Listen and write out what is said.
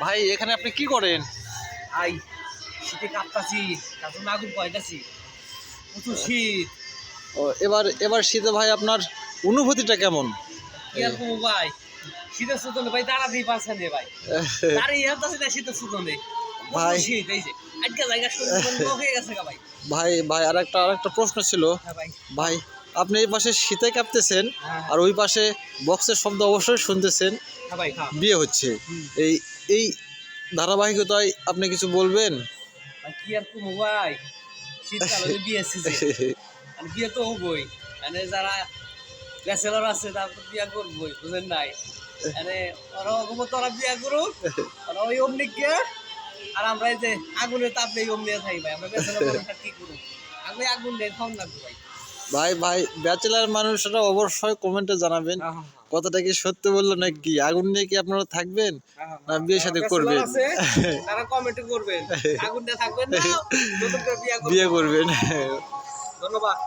ভাই এখানে আপনি কি করেন? আই শীতে কাঁপতাছি, তার জন্য আগুন পাইতাছি। প্রচুর শীত। ও এবার শীতে ভাই আপনার অনুভূতিটা কেমন? কি আর করবো ভাই, শীতের সুতনে ভাই তাড়া দিয়ে পারছে নে ভাই, তারই হাঁটতাছি না শীতের সুতনে। ভাই শীত এই যে আজকে জায়গা শরীর হয়ে গেছে গা ভাই। ভাই আরেকটা প্রশ্ন ছিল। হ্যাঁ ভাই। ভাই আপনি এই পাশে শীতে কাঁপতেছেন হ্যাঁ আর ওই পাশে বক্সের শব্দ অবশ্যই শুনতেছেন, হ্যাঁ ভাই হ্যাঁ। বিয়ে হচ্ছে। এই এই ধারাবাহিকতায় আপনি কিছু বলবেন? ভাই কি আর করবো ভাই, শীতকালে যে বিয়ে সিজন আর বিয়ে তো হবই। মানে যারা ব্যাচেলর আছে তারা তো বিয়ে করবই, বুঝেন নাই? মানে ওরা ওরা বিয়ে করুক, ওরা ওই অমনি গিয়ে, আর আমরা এই যে আগুনের তাপ নেই অমনি থাকি ভাই। আমরা ব্যাচেলর মানুষরা কি করুক, আমি আগুন নেই খাওয়ান লাগবে ভাই। ভাই ব্যাচেলার মানুষরা অবশ্যই কমেন্টে জানাবেন কথাটা কি সত্যি বললো নাকি, আগুন নিয়ে কি আপনারা থাকবেন না বিয়ে শাদী করবেন? তারা কমেন্ট করবেন, আগুন নিয়ে থাকবেন না নতুন করে বিয়ে বিয়ে করবেন। করবেন। ধন্যবাদ।